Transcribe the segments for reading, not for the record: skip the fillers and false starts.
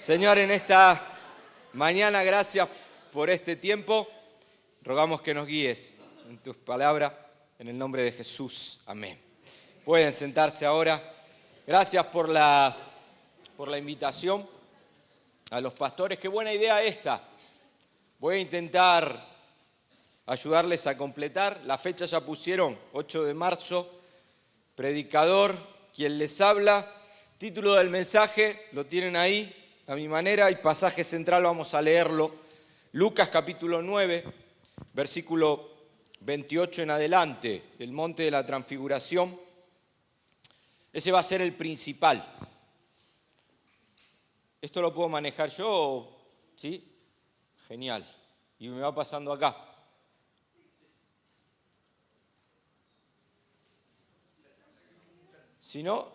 Señor, en esta mañana, gracias por este tiempo. Rogamos que nos guíes en tus palabras, en el nombre de Jesús. Amén. Pueden sentarse ahora. Gracias por la invitación a los pastores. Qué buena idea esta. Voy a intentar ayudarles a completar. La fecha ya pusieron, 8 de marzo. Predicador, quien les habla. Título del mensaje, lo tienen ahí. A mi manera, y pasaje central, vamos a leerlo. Lucas capítulo 9, versículo 28 en adelante, el monte de la transfiguración. Ese va a ser el principal. ¿Esto lo puedo manejar yo? ¿Sí? Genial. Y me va pasando acá. Si no,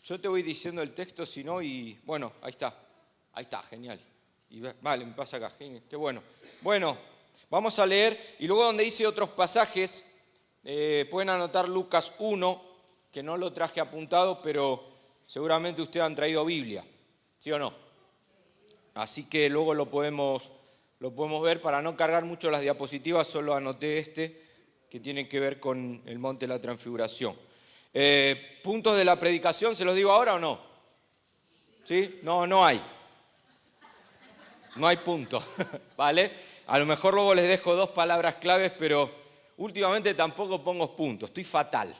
yo te voy diciendo el texto, si no, y bueno, ahí está. Ahí está, genial. Vale, me pasa acá, genial, qué bueno. Bueno, vamos a leer, y luego donde hice otros pasajes, pueden anotar Lucas 1, que no lo traje apuntado, pero seguramente ustedes han traído Biblia, ¿sí o no? Así que luego lo podemos ver. Para no cargar mucho las diapositivas, solo anoté este, que tiene que ver con el monte de la transfiguración. ¿Puntos de la predicación se los digo ahora o no? ¿Sí? No hay. No hay punto, ¿vale? A lo mejor luego les dejo 2 palabras claves, pero últimamente tampoco pongo puntos. Estoy fatal,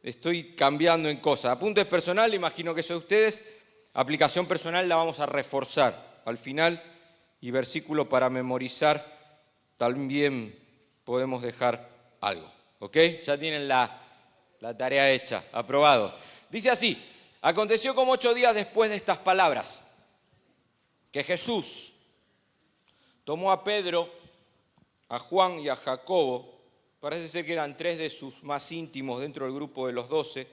estoy cambiando en cosas. Apuntes personal, imagino que eso de ustedes. Aplicación personal la vamos a reforzar al final. Y versículo para memorizar, también podemos dejar algo, ¿ok? Ya tienen la tarea hecha, aprobado. Dice así: aconteció como 8 días después de estas palabras, que Jesús tomó a Pedro, a Juan y a Jacobo, parece ser que eran 3 de sus más íntimos dentro del grupo de los 12,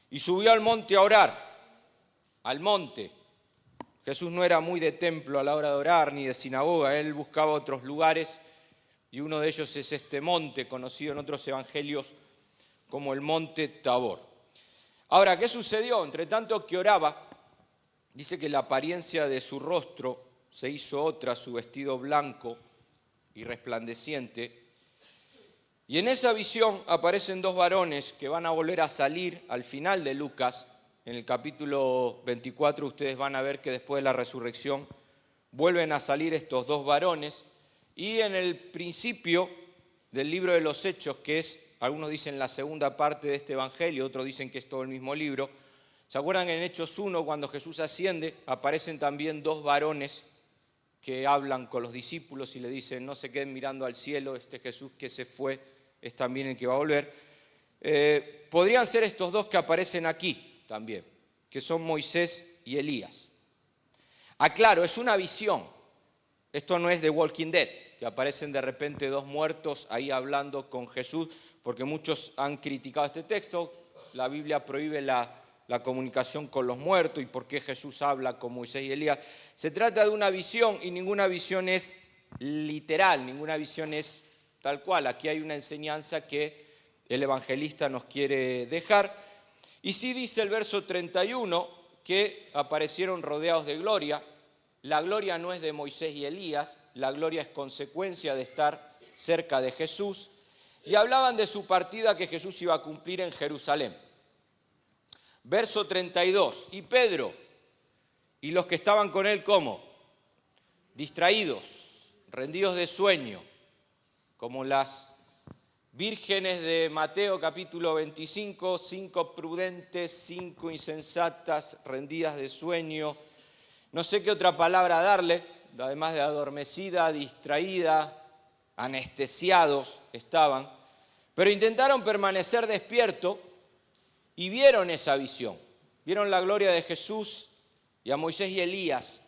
y subió al monte a orar, al monte. Jesús no era muy de templo a la hora de orar, ni de sinagoga, él buscaba otros lugares, y uno de ellos es este monte, conocido en otros evangelios como el monte Tabor. Ahora, ¿qué sucedió? Entre tanto que oraba, dice que la apariencia de su rostro se hizo otra, su vestido blanco y resplandeciente. Y en esa visión aparecen 2 varones que van a volver a salir al final de Lucas. En el capítulo 24 ustedes van a ver que después de la resurrección vuelven a salir estos 2 varones. Y en el principio del libro de los Hechos, que es, algunos dicen la segunda parte de este evangelio, otros dicen que es todo el mismo libro. ¿Se acuerdan en Hechos 1, cuando Jesús asciende, aparecen también 2 varones que hablan con los discípulos y le dicen: no se queden mirando al cielo, este Jesús que se fue es también el que va a volver? Podrían ser estos 2 que aparecen aquí también, que son Moisés y Elías. Aclaro, es una visión. Esto no es de Walking Dead, que aparecen de repente 2 muertos ahí hablando con Jesús, porque muchos han criticado este texto. La Biblia prohíbe la comunicación con los muertos y por qué Jesús habla con Moisés y Elías. Se trata de una visión y ninguna visión es literal, ninguna visión es tal cual. Aquí hay una enseñanza que el evangelista nos quiere dejar. Y sí dice el verso 31 que aparecieron rodeados de gloria. La gloria no es de Moisés y Elías, la gloria es consecuencia de estar cerca de Jesús. Y hablaban de su partida que Jesús iba a cumplir en Jerusalén. Verso 32, y Pedro y los que estaban con él, ¿cómo? Distraídos, rendidos de sueño, como las vírgenes de Mateo capítulo 25, 5 prudentes, 5 insensatas, rendidas de sueño. No sé qué otra palabra darle, además de adormecida, distraída, anestesiados estaban, pero intentaron permanecer despiertos. Y vieron esa visión, vieron la gloria de Jesús y a Moisés y Elías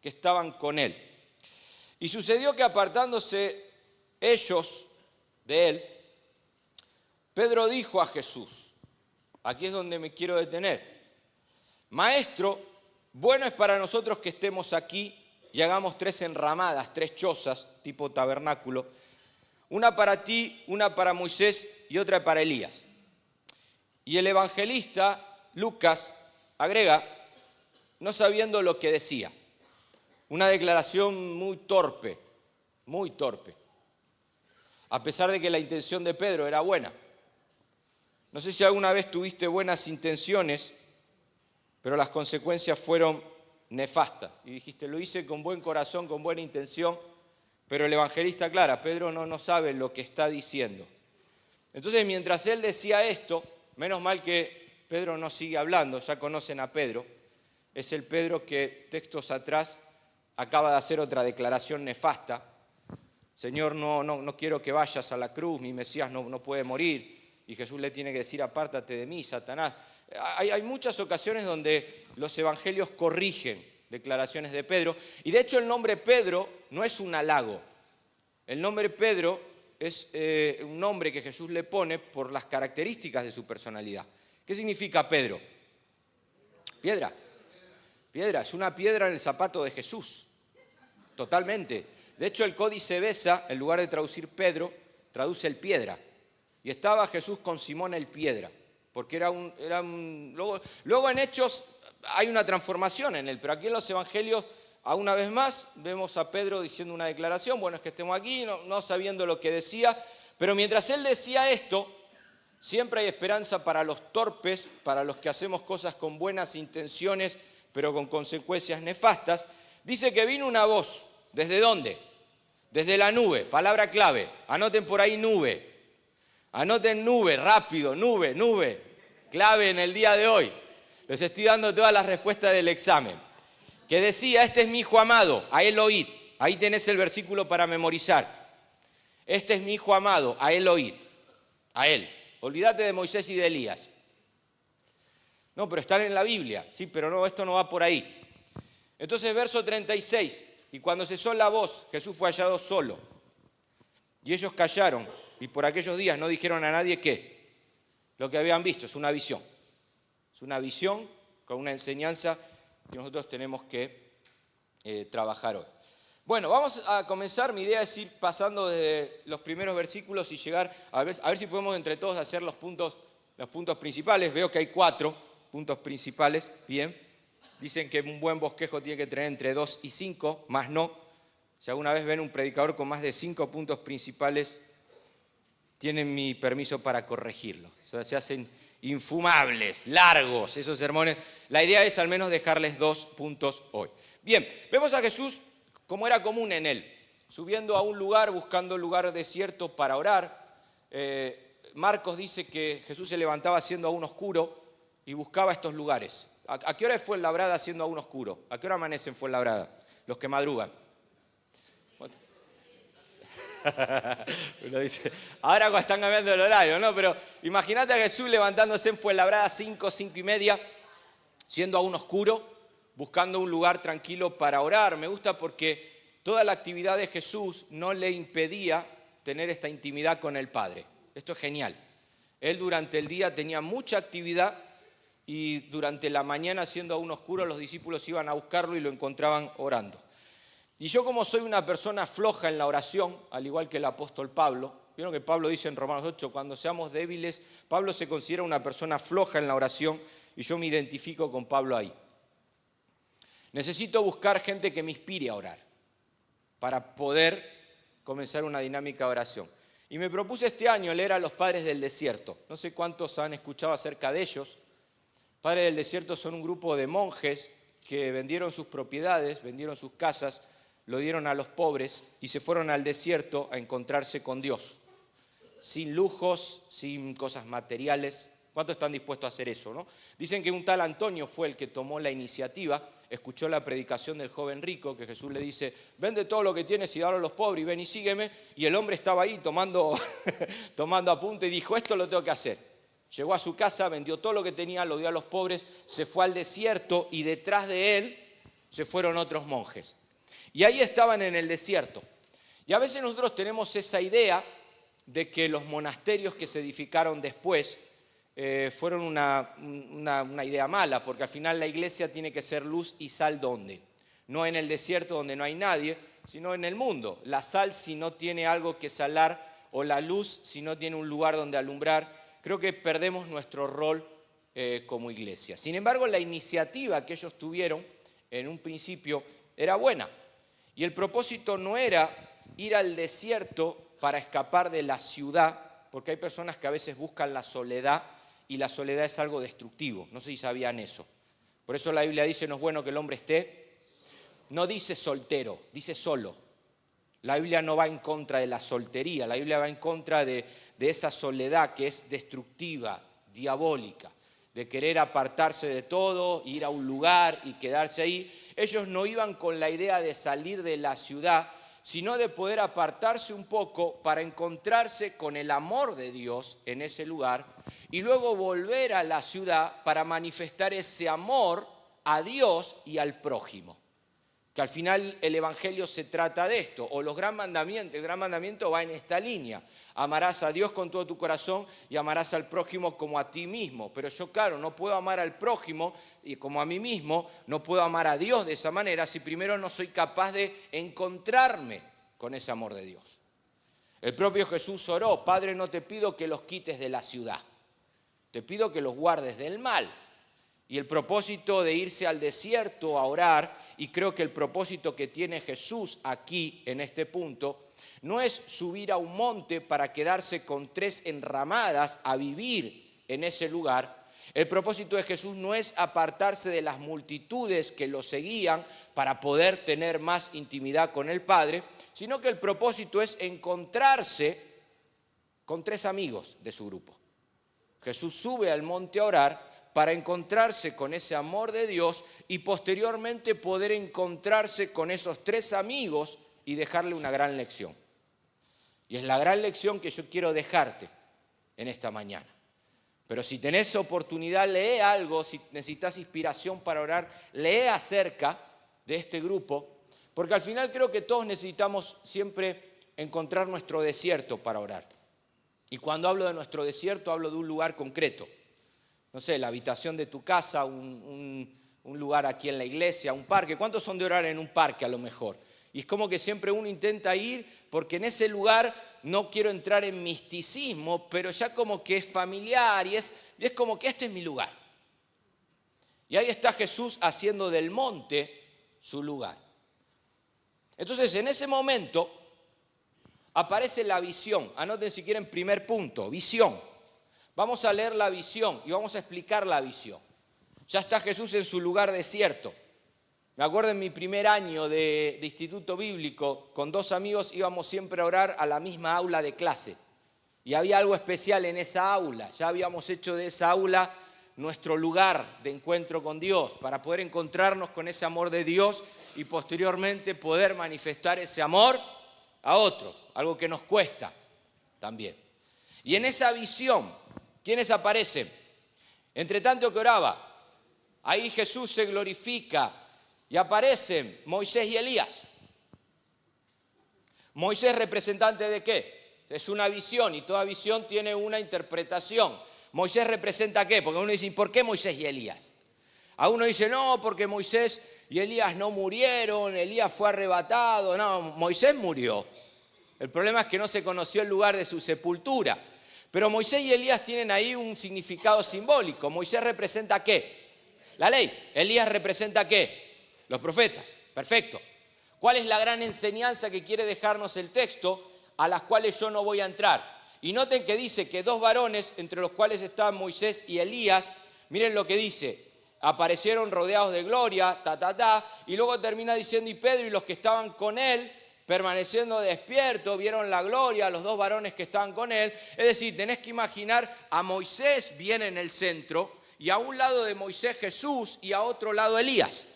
que estaban con él. Y sucedió que apartándose ellos de él, Pedro dijo a Jesús, aquí es donde me quiero detener: Maestro, bueno es para nosotros que estemos aquí y hagamos 3 enramadas, 3 chozas tipo tabernáculo, una para ti, una para Moisés y otra para Elías. Y el evangelista Lucas agrega: no sabiendo lo que decía. Una declaración muy torpe, muy torpe. A pesar de que la intención de Pedro era buena. No sé si alguna vez tuviste buenas intenciones, pero las consecuencias fueron nefastas. Y dijiste, lo hice con buen corazón, con buena intención, pero el evangelista aclara, Pedro no sabe lo que está diciendo. Entonces, mientras él decía esto, menos mal que Pedro no sigue hablando, ya conocen a Pedro, es el Pedro que textos atrás acaba de hacer otra declaración nefasta. Señor, no quiero que vayas a la cruz, mi Mesías no puede morir. Y Jesús le tiene que decir, apártate de mí, Satanás. Hay muchas ocasiones donde los evangelios corrigen declaraciones de Pedro. Y de hecho el nombre Pedro no es un halago. El nombre Pedro es un nombre que Jesús le pone por las características de su personalidad. ¿Qué significa Pedro? Piedra. Piedra, es una piedra en el zapato de Jesús. Totalmente. De hecho el Códice Beza, en lugar de traducir Pedro, traduce el piedra. Y estaba Jesús con Simón el piedra. Porque luego en Hechos hay una transformación en él, pero aquí en los evangelios, una vez más, vemos a Pedro diciendo una declaración, bueno, es que estemos aquí, no sabiendo lo que decía, pero mientras él decía esto, siempre hay esperanza para los torpes, para los que hacemos cosas con buenas intenciones, pero con consecuencias nefastas. Dice que vino una voz, ¿desde dónde? Desde la nube, palabra clave, anoten por ahí nube. Anoten nube, rápido, nube, clave en el día de hoy. Les estoy dando todas las respuestas del examen. Que decía, este es mi hijo amado, a él oíd. Ahí tenés el versículo para memorizar. Este es mi hijo amado, a él oíd. A él. Olvídate de Moisés y de Elías. No, pero están en la Biblia. Sí, pero no, esto no va por ahí. Entonces, verso 36. Y cuando cesó la voz, Jesús fue hallado solo. Y ellos callaron. Y por aquellos días no dijeron a nadie qué. Lo que habían visto es una visión. Es una visión con una enseñanza que nosotros tenemos que trabajar hoy. Bueno, vamos a comenzar. Mi idea es ir pasando desde los primeros versículos y llegar a ver si podemos entre todos hacer los puntos principales. Veo que hay 4 puntos principales. Bien. Dicen que un buen bosquejo tiene que tener entre 2 y 5, más no. Si alguna vez ven un predicador con más de 5 puntos principales, tienen mi permiso para corregirlo. Se hacen infumables, largos esos sermones. La idea es al menos dejarles 2 puntos hoy. Bien, vemos a Jesús como era común en él, subiendo a un lugar, buscando un lugar desierto para orar. Marcos dice que Jesús se levantaba siendo aún oscuro y buscaba estos lugares. ¿A qué hora es Fuenlabrada siendo aún oscuro? ¿A qué hora amanece en Fuenlabrada? Los que madrugan. Uno dice, ahora están cambiando el horario, ¿no? Pero imagínate a Jesús levantándose en Fuenlabrada 5:30, siendo aún oscuro, buscando un lugar tranquilo para orar. Me gusta porque toda la actividad de Jesús no le impedía tener esta intimidad con el Padre. Esto es genial. Él durante el día tenía mucha actividad y durante la mañana, siendo aún oscuro, los discípulos iban a buscarlo y lo encontraban orando. Y yo, como soy una persona floja en la oración, al igual que el apóstol Pablo, vieron que Pablo dice en Romanos 8, cuando seamos débiles, Pablo se considera una persona floja en la oración y yo me identifico con Pablo ahí. Necesito buscar gente que me inspire a orar para poder comenzar una dinámica de oración. Y me propuse este año leer a los padres del desierto. No sé cuántos han escuchado acerca de ellos. Padres del desierto son un grupo de monjes que vendieron sus propiedades, vendieron sus casas, lo dieron a los pobres y se fueron al desierto a encontrarse con Dios. Sin lujos, sin cosas materiales. ¿Cuántos están dispuestos a hacer eso, no? Dicen que un tal Antonio fue el que tomó la iniciativa, escuchó la predicación del joven rico, que Jesús le dice, vende todo lo que tienes y dalo a los pobres y ven y sígueme. Y el hombre estaba ahí tomando apunte y dijo, esto lo tengo que hacer. Llegó a su casa, vendió todo lo que tenía, lo dio a los pobres, se fue al desierto y detrás de él se fueron otros monjes. Y ahí estaban en el desierto. Y a veces nosotros tenemos esa idea de que los monasterios que se edificaron después fueron una idea mala, porque al final la iglesia tiene que ser luz y sal ¿dónde? No en el desierto donde no hay nadie, sino en el mundo. La sal si no tiene algo que salar, o la luz si no tiene un lugar donde alumbrar, creo que perdemos nuestro rol como iglesia. Sin embargo, la iniciativa que ellos tuvieron en un principio era buena. Y el propósito no era ir al desierto para escapar de la ciudad, porque hay personas que a veces buscan la soledad y la soledad es algo destructivo. No sé si sabían eso. Por eso la Biblia dice, no es bueno que el hombre esté, no dice soltero, dice solo. La Biblia no va en contra de la soltería, la Biblia va en contra de esa soledad que es destructiva, diabólica, de querer apartarse de todo, ir a un lugar y quedarse ahí. Ellos no iban con la idea de salir de la ciudad, sino de poder apartarse un poco para encontrarse con el amor de Dios en ese lugar y luego volver a la ciudad para manifestar ese amor a Dios y al prójimo. Que al final el Evangelio se trata de esto, o el gran mandamiento va en esta línea. Amarás a Dios con todo tu corazón y amarás al prójimo como a ti mismo. Pero yo, claro, no puedo amar al prójimo y como a mí mismo, no puedo amar a Dios de esa manera si primero no soy capaz de encontrarme con ese amor de Dios. El propio Jesús oró, Padre, no te pido que los quites de la ciudad, te pido que los guardes del mal. Y el propósito de irse al desierto a orar, y creo que el propósito que tiene Jesús aquí en este punto, no es subir a un monte para quedarse con 3 enramadas a vivir en ese lugar. El propósito de Jesús no es apartarse de las multitudes que lo seguían para poder tener más intimidad con el Padre, sino que el propósito es encontrarse con 3 amigos de su grupo. Jesús sube al monte a orar para encontrarse con ese amor de Dios y posteriormente poder encontrarse con esos 3 amigos y dejarle una gran lección. Y es la gran lección que yo quiero dejarte en esta mañana. Pero si tenés oportunidad, lee algo, si necesitas inspiración para orar, lee acerca de este grupo, porque al final creo que todos necesitamos siempre encontrar nuestro desierto para orar. Y cuando hablo de nuestro desierto, hablo de un lugar concreto. No sé, la habitación de tu casa, un lugar aquí en la iglesia, un parque. ¿Cuántos son de orar en un parque a lo mejor? Y es como que siempre uno intenta ir porque en ese lugar no quiero entrar en misticismo, pero ya como que es familiar y es como que este es mi lugar. Y ahí está Jesús haciendo del monte su lugar. Entonces en ese momento aparece la visión. Anoten si quieren primer punto, visión. Vamos a leer la visión y vamos a explicar la visión. Ya está Jesús en su lugar desierto. Me acuerdo en mi primer año de instituto bíblico, con 2 amigos íbamos siempre a orar a la misma aula de clase. Y había algo especial en esa aula. Ya habíamos hecho de esa aula nuestro lugar de encuentro con Dios, para poder encontrarnos con ese amor de Dios y posteriormente poder manifestar ese amor a otros, algo que nos cuesta también. Y en esa visión, ¿quiénes aparecen? Entre tanto que oraba, ahí Jesús se glorifica y aparecen Moisés y Elías. Moisés, representante de qué? Es una visión y toda visión tiene una interpretación. Moisés representa qué, porque uno dice, ¿por qué Moisés y Elías? A uno dice, no, porque Moisés y Elías no murieron, Elías fue arrebatado. No, Moisés murió. El problema es que no se conoció el lugar de su sepultura. Pero Moisés y Elías tienen ahí un significado simbólico. Moisés representa ¿qué? La ley. Elías representa ¿qué? Los profetas. Perfecto. ¿Cuál es la gran enseñanza que quiere dejarnos el texto, a las cuales yo no voy a entrar? Y noten que dice que 2 varones, entre los cuales estaban Moisés y Elías, miren lo que dice, aparecieron rodeados de gloria, y luego termina diciendo, y Pedro y los que estaban con él, permaneciendo despiertos, vieron la gloria, los 2 varones que estaban con él. Es decir, tenés que imaginar a Moisés bien en el centro, y a un lado de Moisés Jesús, y a otro lado Elías.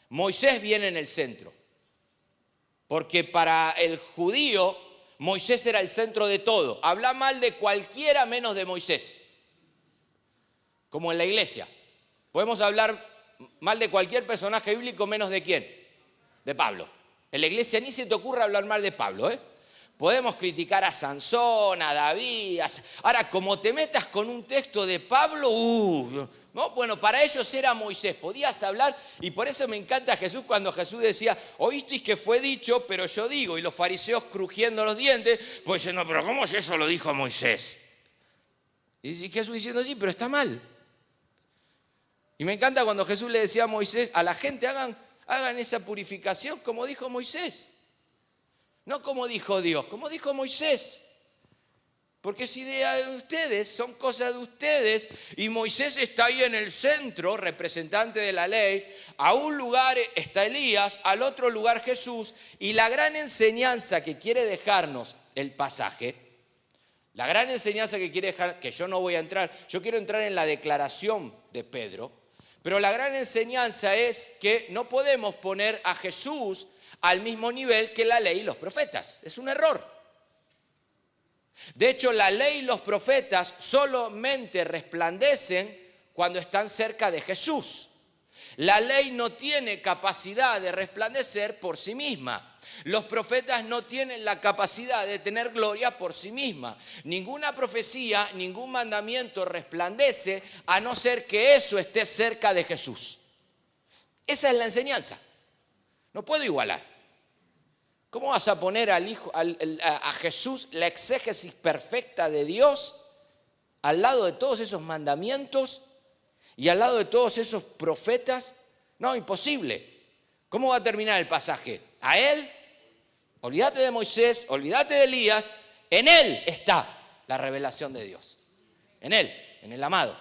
Moisés viene en el centro, porque para el judío Moisés era el centro de todo. Habla mal de cualquiera menos de Moisés, como en la iglesia. Podemos hablar mal de cualquier personaje bíblico menos de ¿quién? De Pablo. En la iglesia ni se te ocurra hablar mal de Pablo, ¿eh? Podemos criticar a Sansón, a David. Ahora, como te metas con un texto de Pablo, ¿no? Bueno, para ellos era Moisés, podías hablar, y por eso me encanta Jesús cuando Jesús decía, oísteis que fue dicho, pero yo digo, y los fariseos crujiendo los dientes, pues no, pero ¿cómo es eso lo dijo Moisés? Y Jesús diciendo, sí, pero está mal. Y me encanta cuando Jesús le decía a Moisés, a la gente hagan esa purificación como dijo Moisés. No como dijo Dios, como dijo Moisés. Porque es idea de ustedes, son cosas de ustedes. Y Moisés está ahí en el centro, representante de la ley. A un lugar está Elías, al otro lugar Jesús. Y la gran enseñanza que quiere dejarnos el pasaje, la gran enseñanza que quiere dejar, que yo no voy a entrar, yo quiero entrar en la declaración de Pedro. Pero la gran enseñanza es que no podemos poner a Jesús al mismo nivel que la ley y los profetas. Es un error. De hecho, la ley y los profetas solamente resplandecen cuando están cerca de Jesús. La ley no tiene capacidad de resplandecer por sí misma. Los profetas no tienen la capacidad de tener gloria por sí misma. Ninguna profecía, ningún mandamiento resplandece a no ser que eso esté cerca de Jesús. Esa es la enseñanza. No puedo igualar. ¿Cómo vas a poner a Jesús, la exégesis perfecta de Dios, al lado de todos esos mandamientos y al lado de todos esos profetas? No, imposible. ¿Cómo va a terminar el pasaje? A él, olvídate de Moisés, olvídate de Elías, en él está la revelación de Dios. En él, en el amado.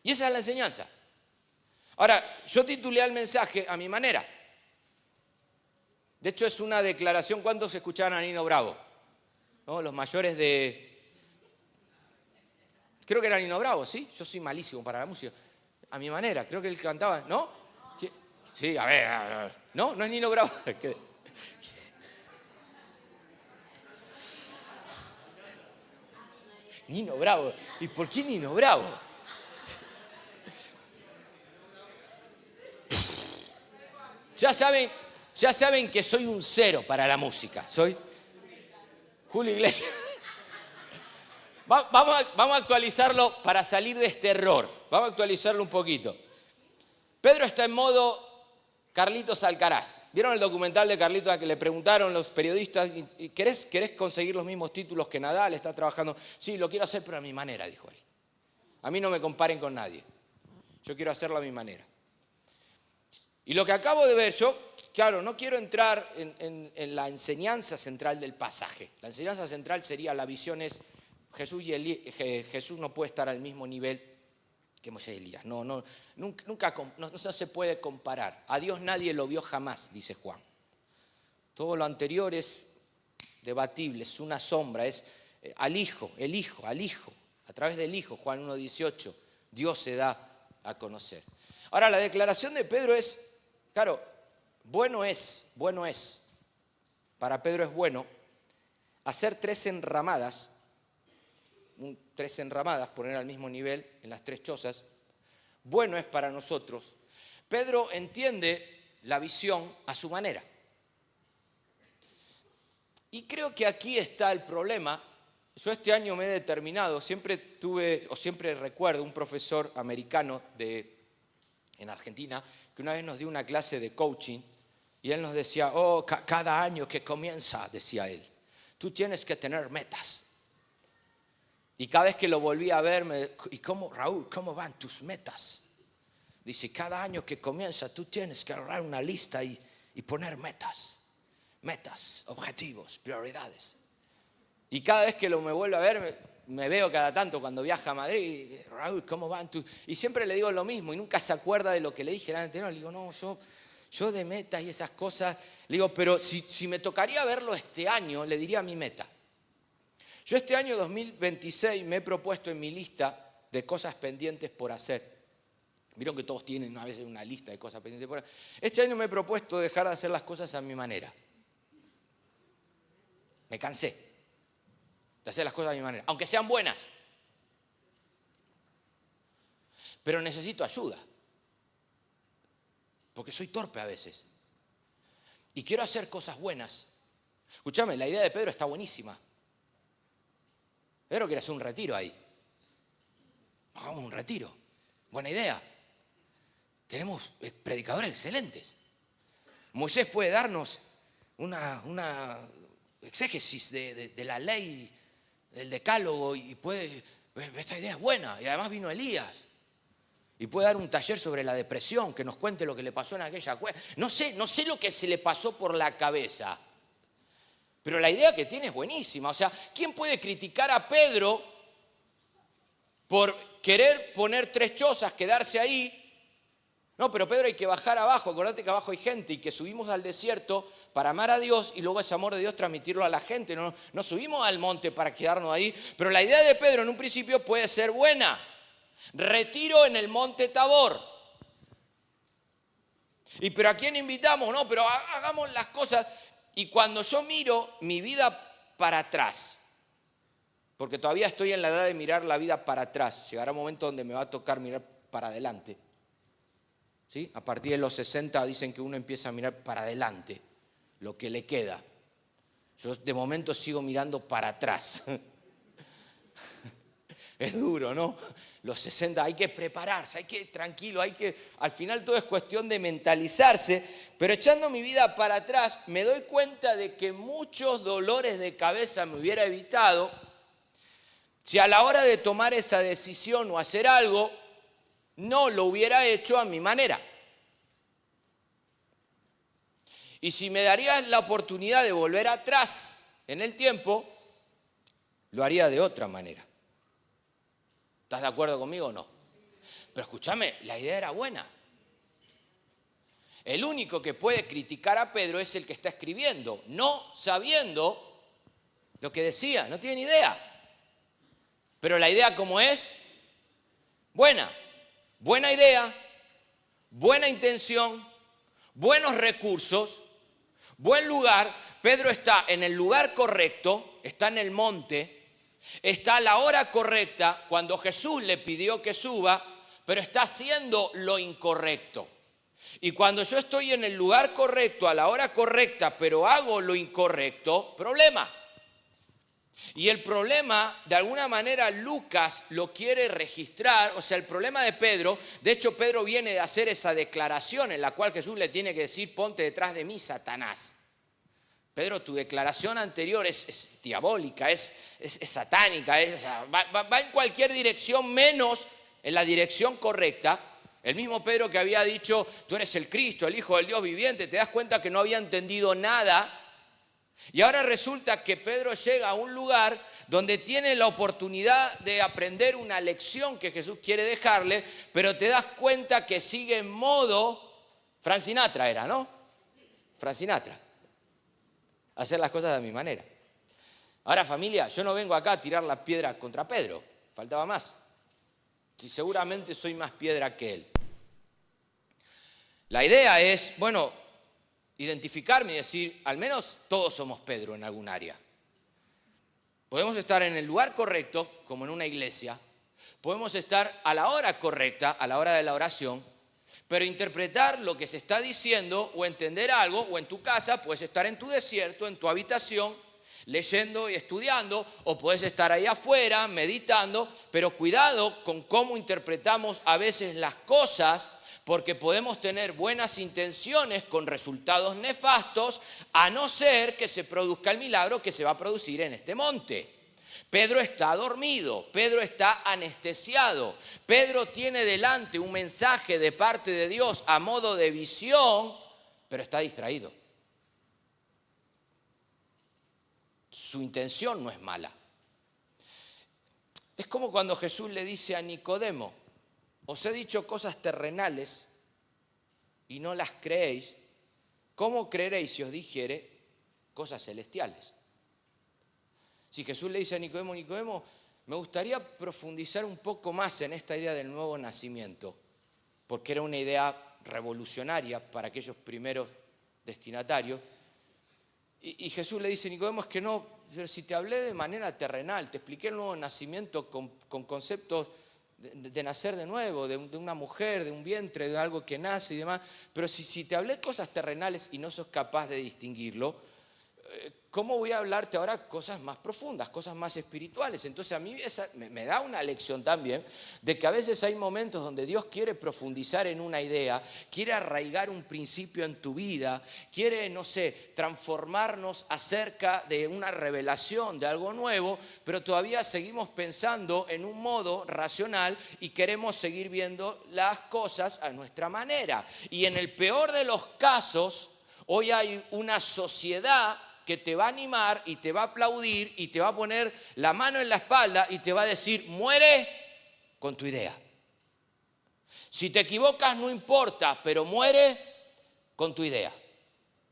Y esa es la enseñanza. Ahora, yo titulé al mensaje a mi manera. De hecho, es una declaración. ¿Cuántos escuchaban a Nino Bravo? ¿No? Los mayores de... Creo que era Nino Bravo, ¿sí? Yo soy malísimo para la música. A mi manera, creo que él cantaba, ¿no? Sí, a ver. ¿No? ¿No es Nino Bravo? Nino Bravo. ¿Y por qué Nino Bravo? Ya saben que soy un cero para la música. Soy Julio Iglesias. Vamos a actualizarlo para salir de este error. Vamos a actualizarlo un poquito. Pedro está en modo Carlitos Alcaraz. ¿Vieron el documental de Carlitos a que le preguntaron los periodistas, ¿querés conseguir los mismos títulos que Nadal? ¿Está trabajando? Sí, lo quiero hacer, pero a mi manera, dijo él. A mí no me comparen con nadie. Yo quiero hacerlo a mi manera. Y lo que acabo de ver, yo, claro, no quiero entrar en la enseñanza central del pasaje. La enseñanza central sería, la visión es, Jesús no puede estar al mismo nivel que Moisés y Elías. No se puede comparar. A Dios nadie lo vio jamás, dice Juan. Todo lo anterior es debatible, es una sombra, es al Hijo. A través del Hijo, Juan 1:18, Dios se da a conocer. Ahora, la declaración de Pedro es, claro, bueno es, para Pedro es bueno hacer tres enramadas, poner al mismo nivel en las tres chozas. Bueno es para nosotros. Pedro entiende la visión a su manera. Y creo que aquí está el problema. Yo este año me he determinado, siempre recuerdo un profesor americano en Argentina, que una vez nos dio una clase de coaching y él nos decía, cada año que comienza, decía él, tú tienes que tener metas. Y cada vez que lo volví a ver, Raúl, ¿cómo van tus metas? Dice, cada año que comienza tú tienes que agarrar una lista y poner metas, objetivos, prioridades. Y cada vez que me vuelvo a ver, me veo cada tanto cuando viaja a Madrid, Raúl, ¿cómo van tus? Y siempre le digo lo mismo y nunca se acuerda de lo que le dije el año anterior. Le digo, no, yo de metas y esas cosas, le digo, pero si me tocaría verlo este año, le diría mi meta. Yo este año 2026 me he propuesto en mi lista de cosas pendientes por hacer. Vieron que todos tienen a veces una lista de cosas pendientes por hacer. Este año me he propuesto dejar de hacer las cosas a mi manera. Me cansé de hacer las cosas a mi manera, aunque sean buenas. Pero necesito ayuda, porque soy torpe a veces. Y quiero hacer cosas buenas. Escúchame, la idea de Pedro está buenísima. Pedro quiere hacer un retiro ahí. Hagamos un retiro. Buena idea. Tenemos predicadores excelentes. Moisés puede darnos una exégesis de la ley, del decálogo, y puede esta idea es buena. Y además vino Elías. Y puede dar un taller sobre la depresión, que nos cuente lo que le pasó en aquella cueva. No sé lo que se le pasó por la cabeza. Pero la idea que tiene es buenísima. O sea, ¿quién puede criticar a Pedro por querer poner 3 chozas, quedarse ahí? No, pero Pedro, hay que bajar abajo. Acordate que abajo hay gente y que subimos al desierto para amar a Dios y luego ese amor de Dios transmitirlo a la gente. No subimos al monte para quedarnos ahí. Pero la idea de Pedro en un principio puede ser buena. Retiro en el monte Tabor. Pero ¿a quién invitamos? No, pero hagamos las cosas. Y cuando yo miro mi vida para atrás, porque todavía estoy en la edad de mirar la vida para atrás, llegará un momento donde me va a tocar mirar para adelante. ¿Sí? A partir de los 60 dicen que uno empieza a mirar para adelante, lo que le queda. Yo de momento sigo mirando para atrás. Es duro, ¿no? Los 60 hay que prepararse, tranquilo, al final todo es cuestión de mentalizarse, pero echando mi vida para atrás me doy cuenta de que muchos dolores de cabeza me hubiera evitado si a la hora de tomar esa decisión o hacer algo, no lo hubiera hecho a mi manera. Y si me darías la oportunidad de volver atrás en el tiempo, lo haría de otra manera. ¿Estás de acuerdo conmigo o no? Pero escúchame, la idea era buena. El único que puede criticar a Pedro es el que está escribiendo, no sabiendo lo que decía, no tiene ni idea. Pero la idea, ¿cómo es? Buena. Buena idea, buena intención, buenos recursos, buen lugar. Pedro está en el lugar correcto, está en el monte. Está a la hora correcta cuando Jesús le pidió que suba, pero está haciendo lo incorrecto. Y cuando yo estoy en el lugar correcto, a la hora correcta, pero hago lo incorrecto, problema. Y el problema, de alguna manera, Lucas lo quiere registrar. O sea, el problema de Pedro, de hecho Pedro viene de hacer esa declaración en la cual Jesús le tiene que decir: ponte detrás de mí, Satanás. Pedro, tu declaración anterior es diabólica, es satánica, va en cualquier dirección menos en la dirección correcta. El mismo Pedro que había dicho: tú eres el Cristo, el Hijo del Dios viviente. Te das cuenta que no había entendido nada. Y ahora resulta que Pedro llega a un lugar donde tiene la oportunidad de aprender una lección que Jesús quiere dejarle, pero te das cuenta que sigue en modo Frank Sinatra era, ¿no? Frank Sinatra. Hacer las cosas de mi manera. Ahora, familia, yo no vengo acá a tirar la piedra contra Pedro. Faltaba más. Si seguramente soy más piedra que él. La idea es, identificarme y decir, al menos todos somos Pedro en algún área. Podemos estar en el lugar correcto, como en una iglesia. Podemos estar a la hora correcta, a la hora de la oración. Pero interpretar lo que se está diciendo o entender algo, o en tu casa, puedes estar en tu desierto, en tu habitación, leyendo y estudiando, o puedes estar ahí afuera meditando, pero cuidado con cómo interpretamos a veces las cosas, porque podemos tener buenas intenciones con resultados nefastos, a no ser que se produzca el milagro que se va a producir en este monte. Pedro está dormido, Pedro está anestesiado, Pedro tiene delante un mensaje de parte de Dios a modo de visión, pero está distraído. Su intención no es mala. Es como cuando Jesús le dice a Nicodemo: os he dicho cosas terrenales y no las creéis, ¿cómo creeréis si os dijere cosas celestiales? Si Jesús le dice a Nicodemo: Nicodemo, me gustaría profundizar un poco más en esta idea del nuevo nacimiento, porque era una idea revolucionaria para aquellos primeros destinatarios. Y Jesús le dice: Nicodemo, es que no, pero si te hablé de manera terrenal, te expliqué el nuevo nacimiento con conceptos de nacer de nuevo, de una mujer, de un vientre, de algo que nace y demás, pero si te hablé cosas terrenales y no sos capaz de distinguirlo, ¿cómo voy a hablarte ahora cosas más profundas, cosas más espirituales? Entonces a mí me da una lección también de que a veces hay momentos donde Dios quiere profundizar en una idea, quiere arraigar un principio en tu vida, quiere, no sé, transformarnos acerca de una revelación, de algo nuevo, pero todavía seguimos pensando en un modo racional y queremos seguir viendo las cosas a nuestra manera. Y en el peor de los casos, hoy hay una sociedad que te va a animar y te va a aplaudir y te va a poner la mano en la espalda y te va a decir, muere con tu idea. Si te equivocas no importa, pero muere con tu idea.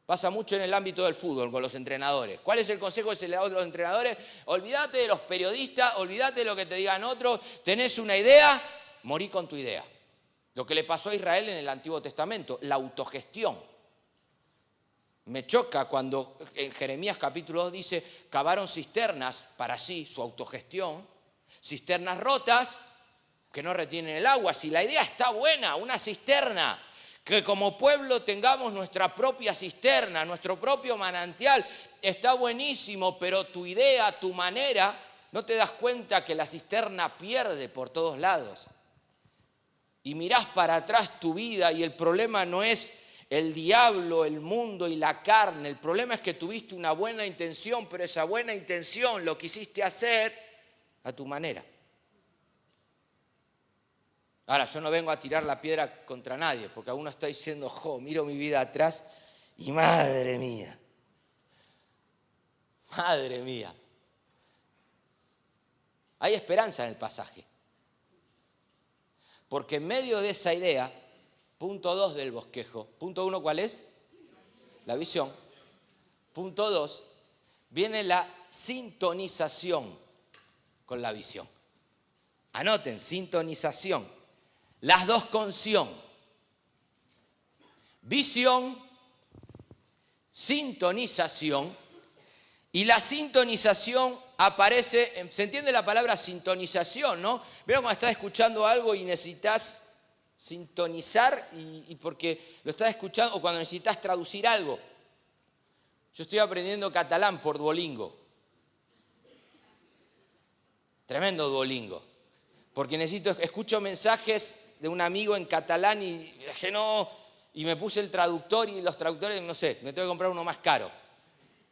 Pasa mucho en el ámbito del fútbol con los entrenadores. ¿Cuál es el consejo que se le da a los entrenadores? Olvídate de los periodistas, olvídate de lo que te digan otros. Tenés una idea, morí con tu idea. Lo que le pasó a Israel en el Antiguo Testamento, la autogestión. Me choca cuando en Jeremías capítulo 2 dice, cavaron cisternas para sí, su autogestión, cisternas rotas que no retienen el agua. Si la idea está buena, una cisterna, que como pueblo tengamos nuestra propia cisterna, nuestro propio manantial, está buenísimo, pero tu idea, tu manera, no te das cuenta que la cisterna pierde por todos lados. Y mirás para atrás tu vida y el problema no es el diablo, el mundo y la carne. El problema es que tuviste una buena intención, pero esa buena intención lo quisiste hacer a tu manera. Ahora, yo no vengo a tirar la piedra contra nadie, porque alguno está diciendo, miro mi vida atrás y madre mía. Hay esperanza en el pasaje. Porque en medio de esa idea, punto 2 del bosquejo. Punto 1, ¿cuál es? La visión. Punto 2, viene la sintonización con la visión. Anoten, sintonización. Las dos con sion. Visión, sintonización. Y la sintonización aparece, ¿se entiende la palabra sintonización, no? Vieron cuando estás escuchando algo y necesitas sintonizar y porque lo estás escuchando, o cuando necesitas traducir algo. Yo estoy aprendiendo catalán por Duolingo. Tremendo Duolingo. Porque escucho mensajes de un amigo en catalán y me puse el traductor y los traductores, no sé, me tengo que comprar uno más caro.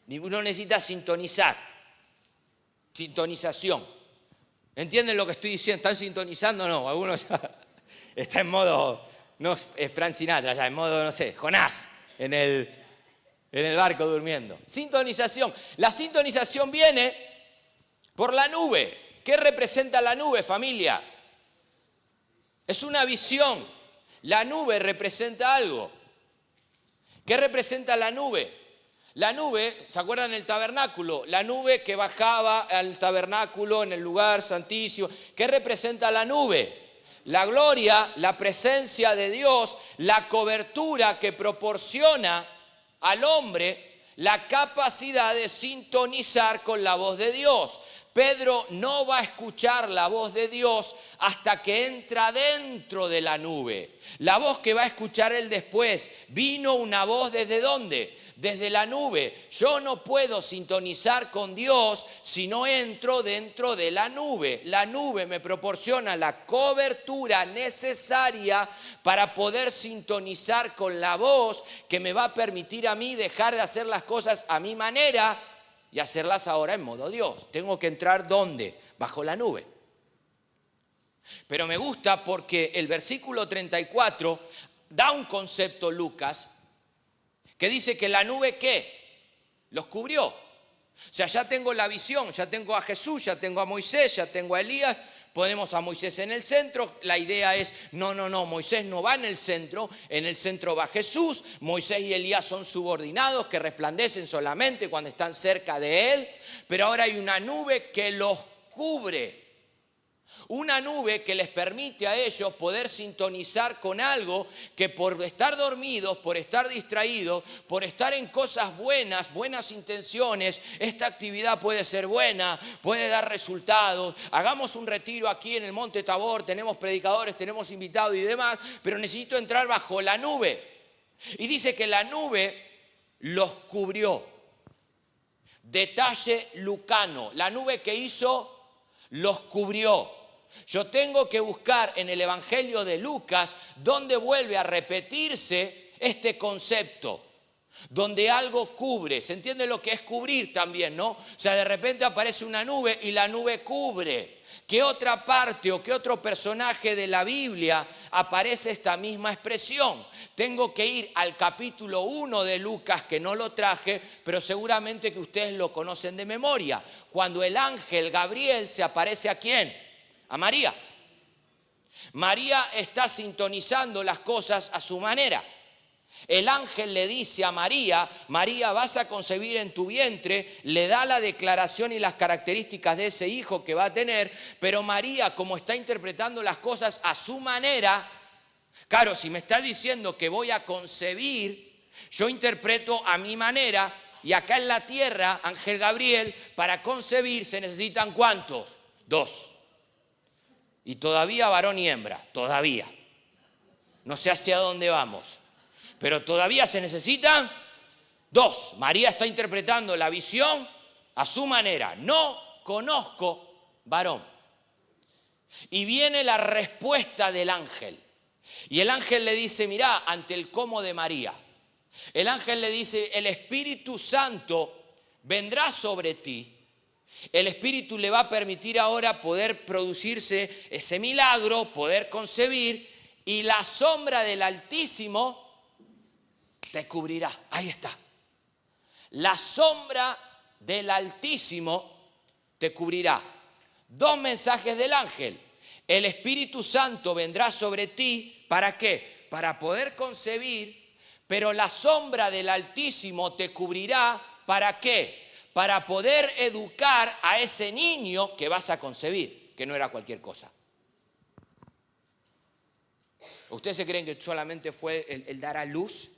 Uno necesita sintonizar. Sintonización. ¿Entienden lo que estoy diciendo? ¿Están sintonizando? No, algunos ya está en modo, no Frank Sinatra, ya en modo, no sé, Jonás, en el barco durmiendo. Sintonización. La sintonización viene por la nube. ¿Qué representa la nube, familia? Es una visión. La nube representa algo. ¿Qué representa la nube? La nube, ¿se acuerdan del tabernáculo? La nube que bajaba al tabernáculo en el lugar santísimo. ¿Qué representa la nube? La gloria, la presencia de Dios, la cobertura que proporciona al hombre la capacidad de sintonizar con la voz de Dios. Pedro no va a escuchar la voz de Dios hasta que entra dentro de la nube. La voz que va a escuchar él después, vino una voz ¿desde dónde? Desde la nube. Yo no puedo sintonizar con Dios si no entro dentro de la nube. La nube me proporciona la cobertura necesaria para poder sintonizar con la voz que me va a permitir a mí dejar de hacer las cosas a mi manera y hacerlas ahora en modo Dios. Tengo que entrar ¿dónde? Bajo la nube. Pero me gusta porque el versículo 34 da un concepto, Lucas, que dice que la nube, ¿qué? Los cubrió. O sea, ya tengo la visión, ya tengo a Jesús, ya tengo a Moisés, ya tengo a Elías. Ponemos a Moisés en el centro. La idea es, no, Moisés no va en el centro va Jesús. Moisés y Elías son subordinados que resplandecen solamente cuando están cerca de él. Pero ahora hay una nube que los cubre. Una nube que les permite a ellos poder sintonizar con algo que por estar dormidos, por estar distraídos, por estar en cosas buenas, buenas intenciones, esta actividad puede ser buena, puede dar resultados. Hagamos un retiro aquí en el Monte Tabor, tenemos predicadores, tenemos invitados y demás, pero necesito entrar bajo la nube. Y dice que la nube los cubrió. Detalle lucano. La nube que hizo los cubrió. Yo tengo que buscar en el Evangelio de Lucas donde vuelve a repetirse este concepto, donde algo cubre. ¿Se entiende lo que es cubrir también, no? O sea, de repente aparece una nube y la nube cubre. ¿Qué otra parte o qué otro personaje de la Biblia aparece esta misma expresión? Tengo que ir al capítulo 1 de Lucas, que no lo traje, pero seguramente que ustedes lo conocen de memoria. Cuando el ángel Gabriel se aparece ¿a quién? A María. María está sintonizando las cosas a su manera. El ángel le dice a María, María, vas a concebir en tu vientre, le da la declaración y las características de ese hijo que va a tener, pero María, como está interpretando las cosas a su manera, claro, si me está diciendo que voy a concebir, yo interpreto a mi manera, y acá en la tierra, ángel Gabriel, para concebir se necesitan ¿cuántos? 2. Y todavía varón y hembra, todavía. No sé hacia dónde vamos. Pero todavía se necesitan 2. María está interpretando la visión a su manera. No conozco varón. Y viene la respuesta del ángel. Y el ángel le dice, mirá, ante el cómo de María. El ángel le dice, el Espíritu Santo vendrá sobre ti. El Espíritu le va a permitir ahora poder producirse ese milagro, poder concebir. Y la sombra del Altísimo te cubrirá. Ahí está. La sombra del Altísimo te cubrirá. 2 mensajes del ángel. El Espíritu Santo vendrá sobre ti. ¿Para qué? Para poder concebir, pero la sombra del Altísimo te cubrirá. ¿Para qué? Para poder educar a ese niño que vas a concebir, que no era cualquier cosa. ¿Ustedes se creen que solamente fue el dar a luz?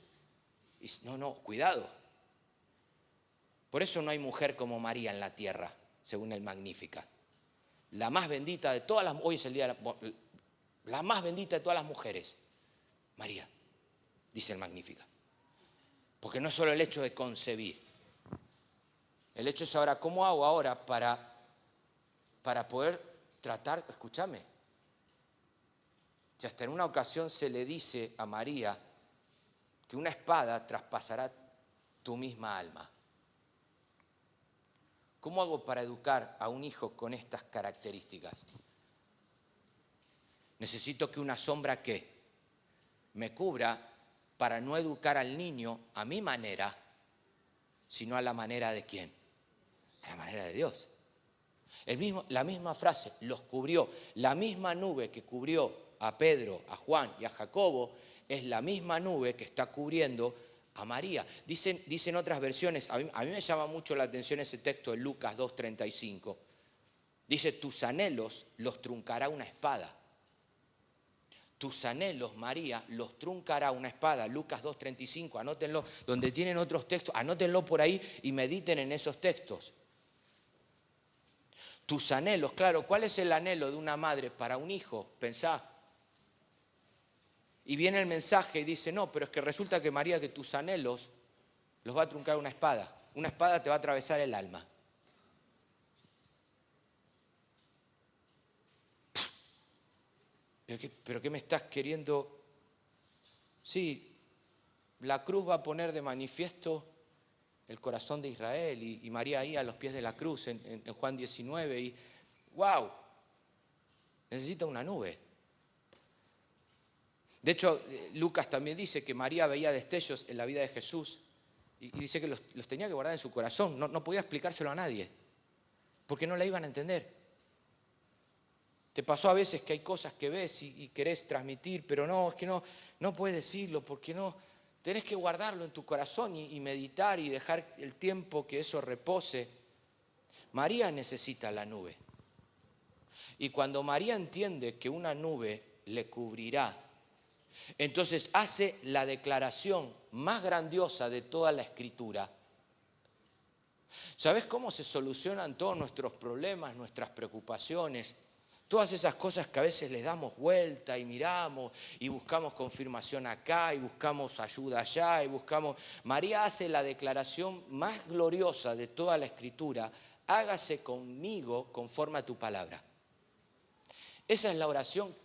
No, cuidado. Por eso no hay mujer como María en la tierra, según el Magnífica. La más bendita de todas las, hoy es el día de la más bendita de todas las mujeres, María, dice el Magnífica. Porque no es solo el hecho de concebir. El hecho es ahora, ¿cómo hago ahora para poder tratar? Escúchame. Si hasta en una ocasión se le dice a María que una espada traspasará tu misma alma. ¿Cómo hago para educar a un hijo con estas características? Necesito que una sombra que me cubra para no educar al niño a mi manera, sino a la manera de ¿quién? A la manera de Dios. La misma frase, los cubrió. La misma nube que cubrió a Pedro, a Juan y a Jacobo, es la misma nube que está cubriendo a María. Dicen otras versiones, a mí me llama mucho la atención ese texto de Lucas 2:35. Dice, tus anhelos los truncará una espada. Tus anhelos, María, los truncará una espada. Lucas 2:35, anótenlo, donde tienen otros textos, anótenlo por ahí y mediten en esos textos. Tus anhelos, claro, ¿cuál es el anhelo de una madre para un hijo? Pensá. Y viene el mensaje y dice, no, pero es que resulta que María, que tus anhelos los va a truncar una espada. Una espada te va a atravesar el alma. ¿Pero qué me estás queriendo? Sí, la cruz va a poner de manifiesto el corazón de Israel y María ahí a los pies de la cruz en Juan 19 y ¡wow! Necesita una nube. De hecho, Lucas también dice que María veía destellos en la vida de Jesús y dice que los tenía que guardar en su corazón. No podía explicárselo a nadie porque no la iban a entender. Te pasó a veces que hay cosas que ves y querés transmitir, pero no, es que no puedes decirlo porque no. Tenés que guardarlo en tu corazón y meditar y dejar el tiempo que eso repose. María necesita la nube. Y cuando María entiende que una nube le cubrirá, entonces hace la declaración más grandiosa de toda la Escritura. ¿Sabes cómo se solucionan todos nuestros problemas, nuestras preocupaciones? Todas esas cosas que a veces les damos vuelta y miramos y buscamos confirmación acá y buscamos ayuda allá y buscamos... María hace la declaración más gloriosa de toda la Escritura: hágase conmigo conforme a tu palabra. Esa es la oración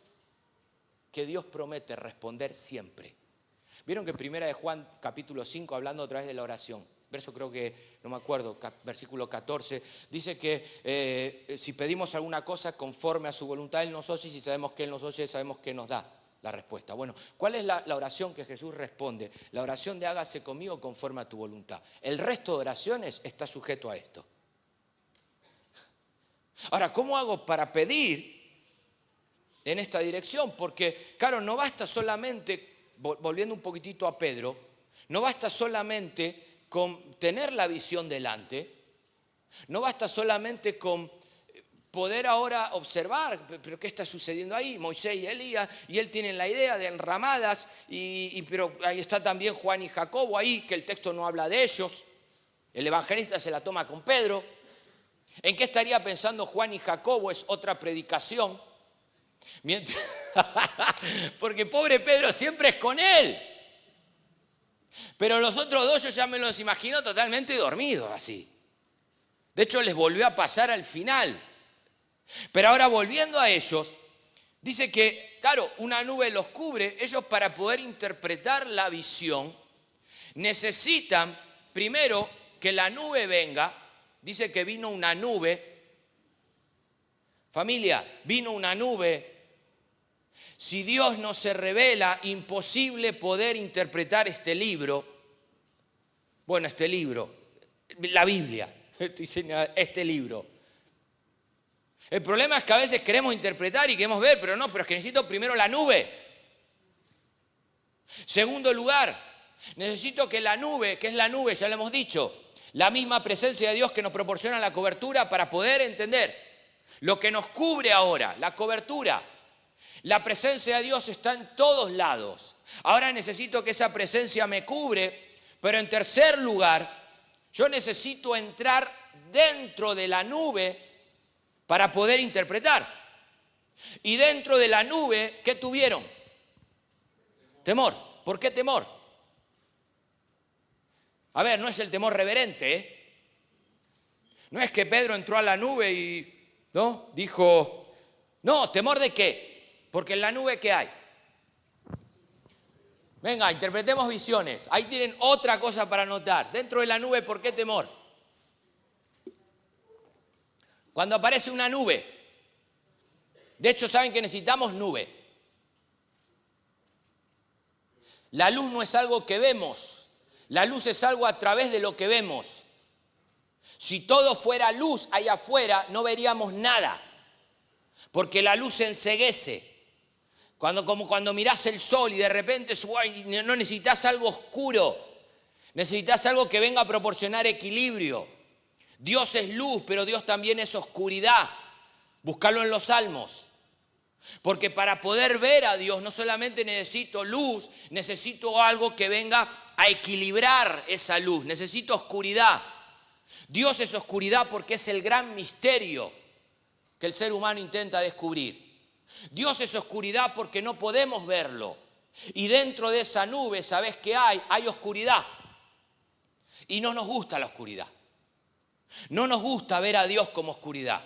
que Dios promete responder siempre. Vieron que en 1 de Juan capítulo 5, hablando otra vez de la oración, verso creo que, no me acuerdo, versículo 14, dice que si pedimos alguna cosa conforme a su voluntad, Él nos oye, y si sabemos que Él nos oye, sabemos que nos da la respuesta. Bueno, ¿cuál es la oración que Jesús responde? La oración de hágase conmigo conforme a tu voluntad. El resto de oraciones está sujeto a esto. Ahora, ¿cómo hago para pedir en esta dirección? Porque, claro, no basta solamente, volviendo un poquitito a Pedro, no basta solamente con tener la visión delante, no basta solamente con poder ahora observar, pero ¿qué está sucediendo ahí? Moisés y Elías, y él tiene la idea de enramadas, pero ahí está también Juan y Jacobo ahí, que el texto no habla de ellos, el evangelista se la toma con Pedro. ¿En qué estaría pensando Juan y Jacobo? Es otra predicación. Porque pobre Pedro siempre es con él. Pero los otros dos yo ya me los imagino totalmente dormidos así. De hecho, les volvió a pasar al final. Pero ahora, volviendo a ellos, dice que, claro, una nube los cubre. Ellos, para poder interpretar la visión, necesitan primero que la nube venga. Dice que vino una nube. Familia, vino una nube. Si Dios no se revela, imposible poder interpretar este libro. Bueno, este libro, la Biblia, este libro. El problema es que a veces queremos interpretar y queremos ver, pero es que necesito primero la nube. Segundo lugar, necesito que la nube, ¿qué es la nube? Ya lo hemos dicho. La misma presencia de Dios que nos proporciona la cobertura para poder entender lo que nos cubre ahora, la cobertura. La presencia de Dios está en todos lados. Ahora necesito que esa presencia me cubre, pero en tercer lugar, yo necesito entrar dentro de la nube para poder interpretar. Y dentro de la nube, ¿qué tuvieron? Temor. ¿Por qué temor? A ver, no es el temor reverente, ¿eh? No es que Pedro entró a la nube y, ¿no? Dijo, no, ¿temor de qué? Porque en la nube, ¿qué hay? Venga, interpretemos visiones. Ahí tienen otra cosa para notar. Dentro de la nube, ¿por qué temor? Cuando aparece una nube. De hecho, ¿saben que necesitamos nube? La luz no es algo que vemos. La luz es algo a través de lo que vemos. Si todo fuera luz allá afuera, no veríamos nada. Porque la luz enceguece. Como cuando mirás el sol y de repente no necesitas algo oscuro, necesitas algo que venga a proporcionar equilibrio. Dios es luz, pero Dios también es oscuridad. Búscalo en los Salmos. Porque para poder ver a Dios no solamente necesito luz, necesito algo que venga a equilibrar esa luz, necesito oscuridad. Dios es oscuridad porque es el gran misterio que el ser humano intenta descubrir. Dios es oscuridad porque no podemos verlo. Y dentro de esa nube, ¿sabés qué hay? Hay oscuridad. Y no nos gusta la oscuridad. No nos gusta ver a Dios como oscuridad.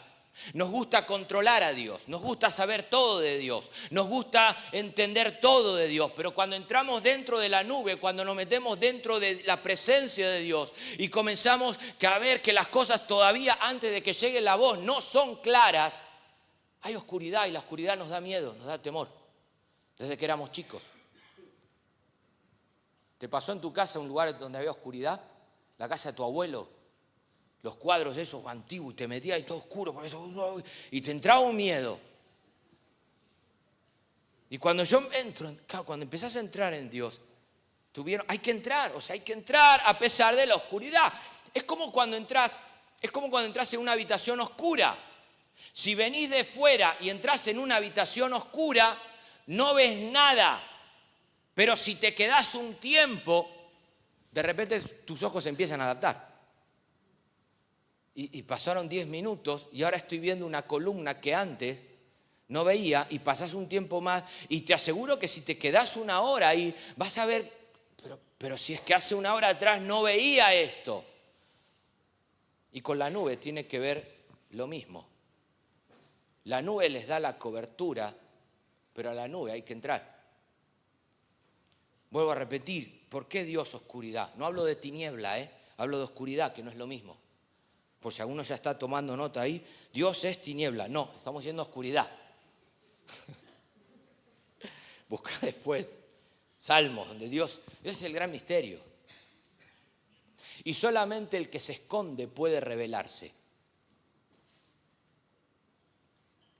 Nos gusta controlar a Dios. Nos gusta saber todo de Dios. Nos gusta entender todo de Dios. Pero cuando entramos dentro de la nube, cuando nos metemos dentro de la presencia de Dios y comenzamos a ver que las cosas todavía antes de que llegue la voz no son claras, hay oscuridad y la oscuridad nos da miedo, nos da temor, desde que éramos chicos. ¿Te pasó en tu casa un lugar donde había oscuridad? La casa de tu abuelo, los cuadros esos antiguos, y te metías ahí todo oscuro, por eso, y te entraba un miedo. Y cuando yo entro, cuando empezás a entrar en Dios, hay que entrar a pesar de la oscuridad. Es como cuando entras en una habitación oscura. Si venís de fuera y entras en una habitación oscura, no ves nada. Pero si te quedás un tiempo, de repente tus ojos se empiezan a adaptar. Y pasaron 10 minutos y ahora estoy viendo una columna que antes no veía y pasás un tiempo más y te aseguro que si te quedás una hora ahí vas a ver, pero si es que hace una hora atrás no veía esto. Y con la nube tiene que ver lo mismo. La nube les da la cobertura, pero a la nube hay que entrar. Vuelvo a repetir, ¿por qué Dios oscuridad? No hablo de tiniebla, hablo de oscuridad, que no es lo mismo. Por si alguno ya está tomando nota ahí, Dios es tiniebla. No, estamos diciendo oscuridad. Busca después Salmos, donde Dios es el gran misterio. Y solamente el que se esconde puede revelarse.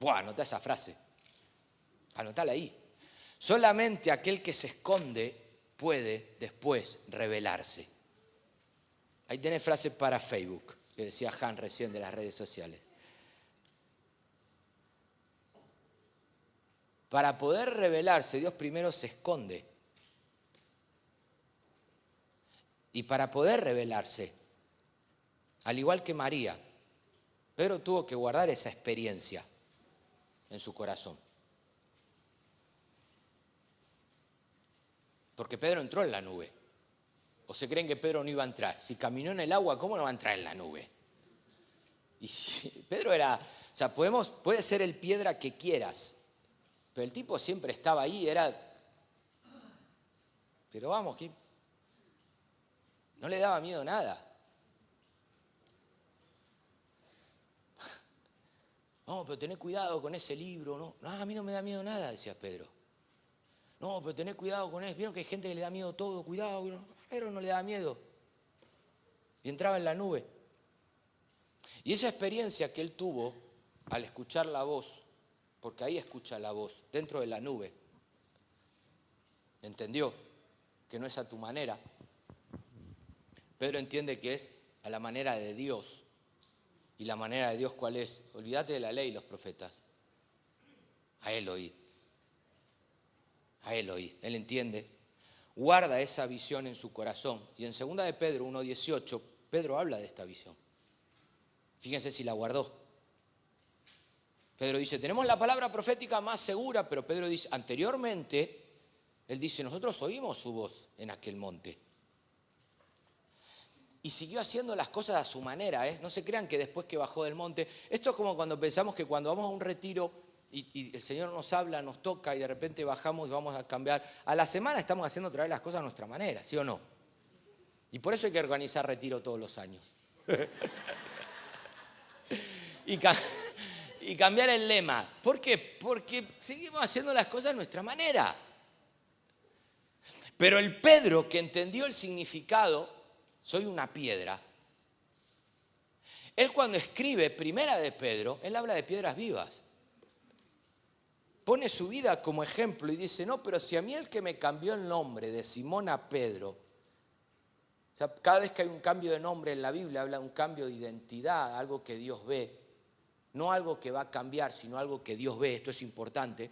Buah, anotá esa frase. Anotala ahí. Solamente aquel que se esconde puede después revelarse. Ahí tenés frase para Facebook, que decía Han recién de las redes sociales. Para poder revelarse, Dios primero se esconde. Y para poder revelarse, al igual que María, Pedro tuvo que guardar esa experiencia en su corazón. Porque Pedro entró en la nube. ¿O se creen que Pedro no iba a entrar? Si caminó en el agua, ¿cómo no va a entrar en la nube? Y si Pedro era, o sea, puede ser el piedra que quieras, pero el tipo siempre estaba ahí, pero vamos, que no le daba miedo nada. No, pero tené cuidado con ese libro, no, a mí no me da miedo nada, decía Pedro. No, pero tené cuidado con eso. Vieron que hay gente que le da miedo todo, cuidado. Pero no le da miedo. Y entraba en la nube. Y esa experiencia que él tuvo al escuchar la voz, porque ahí escucha la voz, dentro de la nube, entendió que no es a tu manera. Pedro entiende que es a la manera de Dios. ¿Y la manera de Dios cuál es? Olvídate de la ley y los profetas. A él oíd. A él oíd. Él entiende. Guarda esa visión en su corazón. Y en 2 de Pedro 1:18, Pedro habla de esta visión. Fíjense si la guardó. Pedro dice, tenemos la palabra profética más segura, pero Pedro dice, anteriormente, él dice, nosotros oímos su voz en aquel monte. Y siguió haciendo las cosas a su manera, No se crean que después que bajó del monte, esto es como cuando pensamos que cuando vamos a un retiro y el Señor nos habla, nos toca y de repente bajamos y vamos a cambiar. A la semana estamos haciendo otra vez las cosas a nuestra manera, ¿sí o no? Y por eso hay que organizar retiro todos los años. y cambiar el lema. ¿Por qué? Porque seguimos haciendo las cosas a nuestra manera. Pero el Pedro que entendió el significado, soy una piedra. Él cuando escribe Primera de Pedro, él habla de piedras vivas. Pone su vida como ejemplo y dice, no, pero si a mí el que me cambió el nombre de Simón a Pedro, o sea, cada vez que hay un cambio de nombre en la Biblia, habla de un cambio de identidad, algo que Dios ve. No algo que va a cambiar, sino algo que Dios ve. Esto es importante,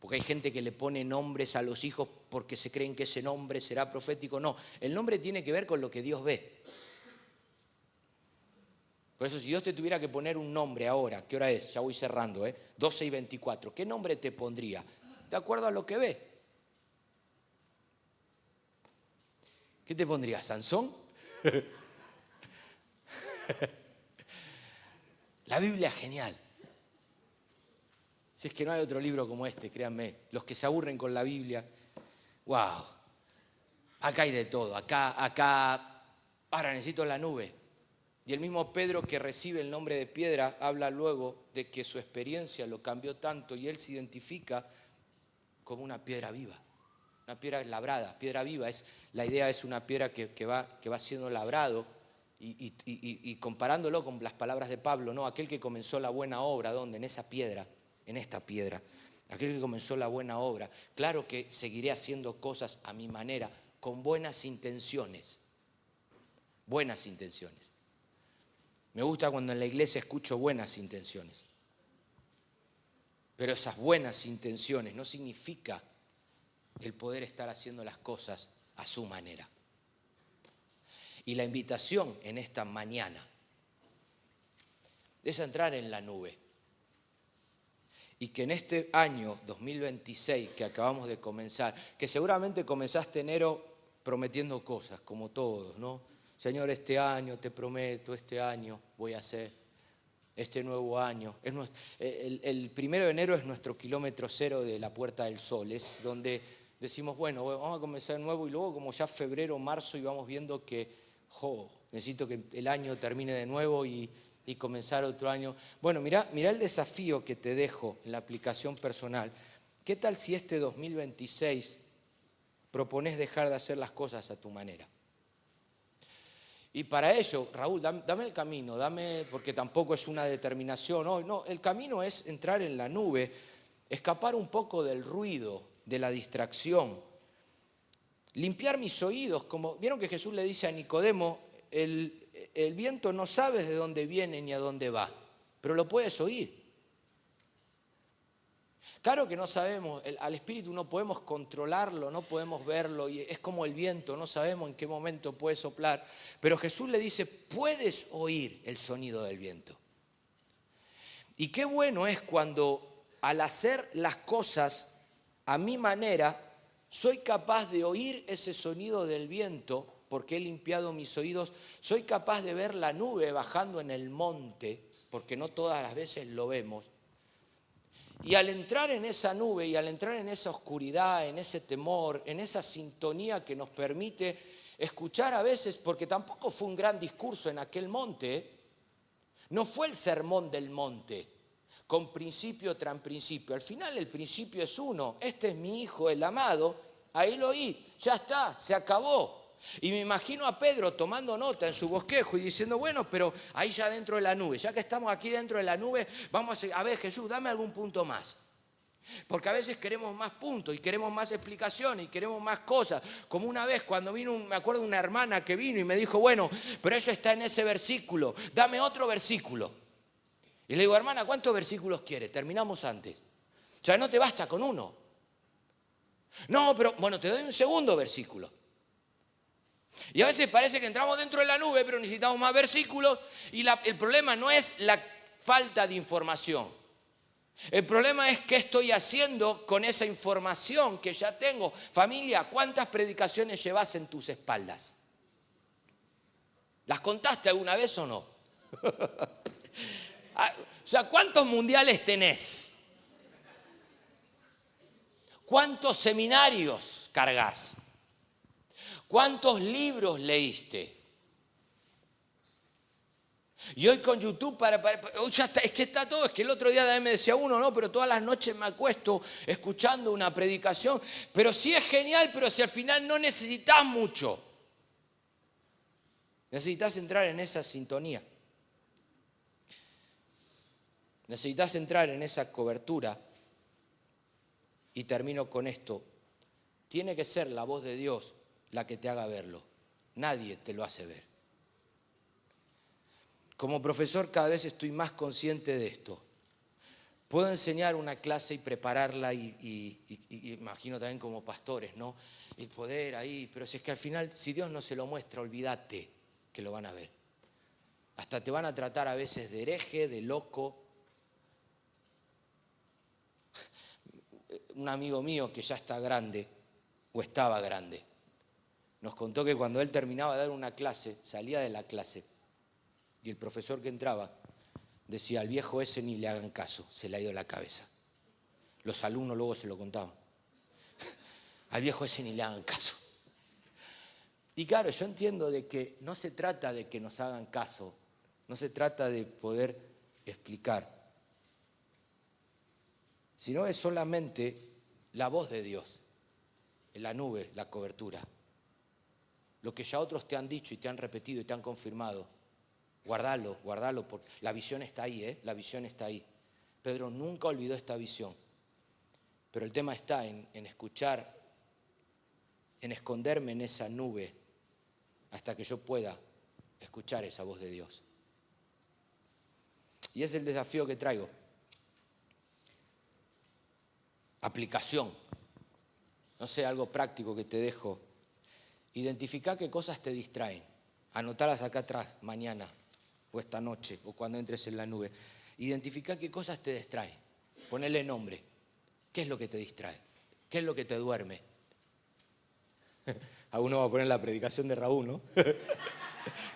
porque hay gente que le pone nombres a los hijos porque se creen que ese nombre será profético. No, el nombre tiene que ver con lo que Dios ve. Por eso, si Dios te tuviera que poner un nombre ahora, ¿qué hora es? Ya voy cerrando, 12:24. ¿Qué nombre te pondría? De acuerdo a lo que ve. ¿Qué te pondría? ¿Sansón? La Biblia es genial. Si es que no hay otro libro como este, créanme. Los que se aburren con la Biblia, wow. Acá hay de todo. Acá, ahora necesito la nube. Y el mismo Pedro que recibe el nombre de piedra habla luego de que su experiencia lo cambió tanto y él se identifica como una piedra viva, una piedra labrada. Piedra viva, la idea es una piedra que va siendo labrado y comparándolo con las palabras de Pablo, ¿no? Aquel que comenzó la buena obra, ¿dónde? En esa piedra, en esta piedra. Aquel que comenzó la buena obra. Claro que seguiré haciendo cosas a mi manera, con buenas intenciones. Buenas intenciones. Me gusta cuando en la iglesia escucho buenas intenciones. Pero esas buenas intenciones no significa el poder estar haciendo las cosas a su manera. Y la invitación en esta mañana es entrar en la nube. y que en este año 2026 que acabamos de comenzar, que seguramente comenzaste enero prometiendo cosas, como todos, ¿no? Señor, este año te prometo, este año voy a hacer, este nuevo año. El 1 de enero es nuestro kilómetro cero de la Puerta del Sol, es donde decimos, bueno, vamos a comenzar de nuevo y luego como ya febrero, marzo y vamos viendo que, necesito que el año termine de nuevo y comenzar otro año. Bueno, mirá el desafío que te dejo en la aplicación personal. ¿Qué tal si este 2026 propones dejar de hacer las cosas a tu manera? Y para ello, Raúl, dame el camino, porque tampoco es una determinación hoy. No, el camino es entrar en la nube, escapar un poco del ruido, de la distracción, limpiar mis oídos. Como vieron que Jesús le dice a Nicodemo, el viento no sabes de dónde viene ni a dónde va, pero lo puedes oír. Claro que no sabemos, al espíritu no podemos controlarlo, no podemos verlo, y es como el viento, no sabemos en qué momento puede soplar, pero Jesús le dice, puedes oír el sonido del viento. Y qué bueno es cuando al hacer las cosas a mi manera, soy capaz de oír ese sonido del viento, porque he limpiado mis oídos, soy capaz de ver la nube bajando en el monte, porque no todas las veces lo vemos. Y al entrar en esa nube y al entrar en esa oscuridad, en ese temor, en esa sintonía que nos permite escuchar a veces, porque tampoco fue un gran discurso en aquel monte, no fue el sermón del monte, con principio tras principio. Al final el principio es uno, este es mi hijo, el amado, ahí lo oí, ya está, se acabó. Y me imagino a Pedro tomando nota en su bosquejo y diciendo, bueno, pero ahí ya dentro de la nube, ya que estamos aquí dentro de la nube, vamos a ver, Jesús, dame algún punto más. Porque a veces queremos más puntos y queremos más explicaciones y queremos más cosas. Como una vez cuando vino, me acuerdo una hermana que vino y me dijo, bueno, pero eso está en ese versículo, dame otro versículo. Y le digo, hermana, ¿cuántos versículos quieres? Terminamos antes. O sea, no te basta con uno. No, pero bueno, te doy un segundo versículo. Y a veces parece que entramos dentro de la nube, pero necesitamos más versículos. Y el problema no es la falta de información. El problema es qué estoy haciendo con esa información que ya tengo. Familia, ¿cuántas predicaciones llevas en tus espaldas? ¿Las contaste alguna vez o no? O sea, ¿cuántos mundiales tenés? ¿Cuántos seminarios cargas? ¿Cuántos libros leíste? Y hoy con YouTube, hoy ya está, es que está todo, es que el otro día también me decía uno, no, pero todas las noches me acuesto escuchando una predicación, pero sí es genial, pero si al final no necesitas mucho. Necesitas entrar en esa sintonía. Necesitas entrar en esa cobertura. Y termino con esto. Tiene que ser la voz de Dios la que te haga verlo. Nadie te lo hace ver. Como profesor cada vez estoy más consciente de esto. Puedo enseñar una clase y prepararla y imagino también como pastores, ¿no? El poder ahí, pero si es que al final, si Dios no se lo muestra, olvídate que lo van a ver. Hasta te van a tratar a veces de hereje, de loco. Un amigo mío que ya está grande, o estaba grande, nos contó que cuando él terminaba de dar una clase, salía de la clase, y el profesor que entraba decía, al viejo ese ni le hagan caso, se le ha ido la cabeza. Los alumnos luego se lo contaban. Al viejo ese ni le hagan caso. Y claro, yo entiendo de que no se trata de que nos hagan caso, no se trata de poder explicar, sino es solamente la voz de Dios, en la nube, la cobertura. Lo que ya otros te han dicho y te han repetido y te han confirmado, guardalo, porque la visión está ahí, la visión está ahí. Pedro nunca olvidó esta visión, pero el tema está en escuchar, en esconderme en esa nube hasta que yo pueda escuchar esa voz de Dios. Y es el desafío que traigo. Aplicación. No sé, algo práctico que te dejo. Identifica qué cosas te distraen. Anotalas acá atrás, mañana, o esta noche, o cuando entres en la nube. Identifica qué cosas te distraen. Ponele nombre. ¿Qué es lo que te distrae? ¿Qué es lo que te duerme? A uno va a poner la predicación de Raúl, ¿no?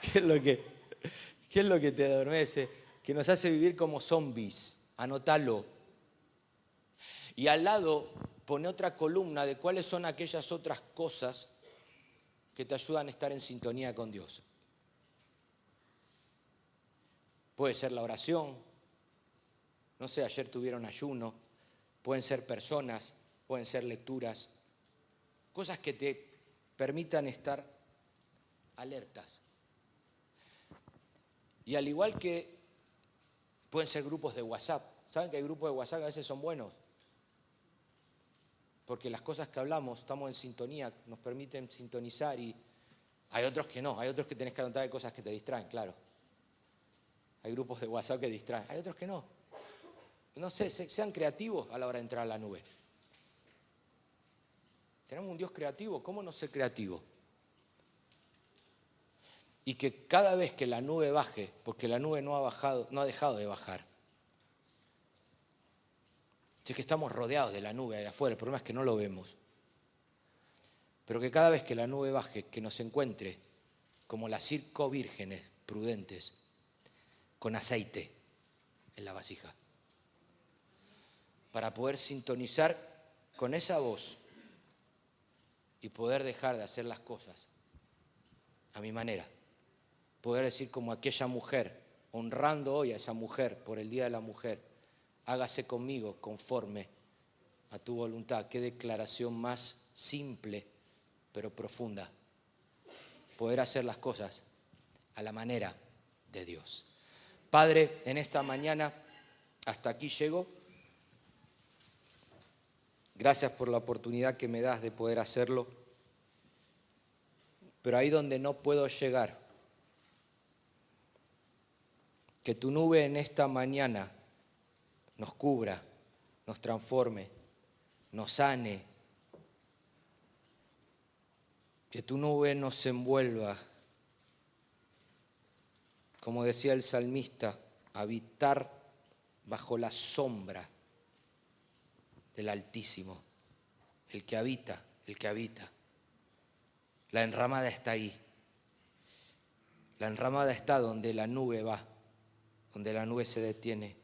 ¿Qué es lo que te adormece? Que nos hace vivir como zombies. Anótalo. Y al lado pone otra columna de cuáles son aquellas otras cosas que te ayudan a estar en sintonía con Dios. Puede ser la oración. No sé, ayer tuvieron ayuno. Pueden ser personas, pueden ser lecturas. Cosas que te permitan estar alertas. Y al igual que pueden ser grupos de WhatsApp. ¿Saben que hay grupos de WhatsApp que a veces son buenos? Porque las cosas que hablamos, estamos en sintonía, nos permiten sintonizar y hay otros que no, hay otros que tenés que anotar de cosas que te distraen, claro. Hay grupos de WhatsApp que distraen, hay otros que no. No sé, sean creativos a la hora de entrar a la nube. Tenemos un Dios creativo, ¿cómo no ser creativo? Y que cada vez que la nube baje, porque la nube no ha dejado de bajar. Si es que estamos rodeados de la nube allá afuera, el problema es que no lo vemos. Pero que cada vez que la nube baje, que nos encuentre como las 5 vírgenes prudentes, con aceite en la vasija, para poder sintonizar con esa voz y poder dejar de hacer las cosas a mi manera. Poder decir como aquella mujer, honrando hoy a esa mujer por el Día de la Mujer, hágase conmigo conforme a tu voluntad. Qué declaración más simple, pero profunda. Poder hacer las cosas a la manera de Dios. Padre, en esta mañana, hasta aquí llego. Gracias por la oportunidad que me das de poder hacerlo. Pero ahí donde no puedo llegar, que tu nube en esta mañana nos cubra, nos transforme, nos sane. Que tu nube nos envuelva. Como decía el salmista, habitar bajo la sombra del Altísimo. El que habita. La enramada está ahí. La enramada está donde la nube va, donde la nube se detiene.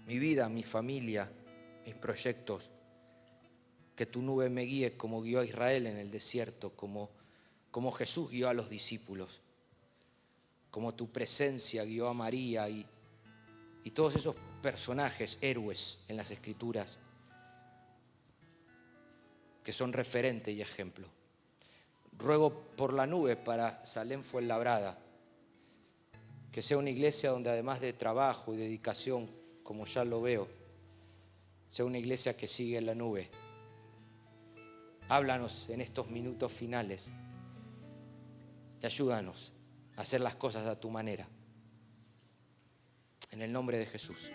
Mi vida, mi familia, mis proyectos. Que tu nube me guíe como guió a Israel en el desierto, como Jesús guió a los discípulos, como tu presencia guió a María y todos esos personajes, héroes en las Escrituras, que son referente y ejemplo. Ruego por la nube para Salem Fuenlabrada, que sea una iglesia donde además de trabajo y dedicación, como ya lo veo, sea una iglesia que sigue en la nube. Háblanos en estos minutos finales y ayúdanos a hacer las cosas a tu manera. En el nombre de Jesús.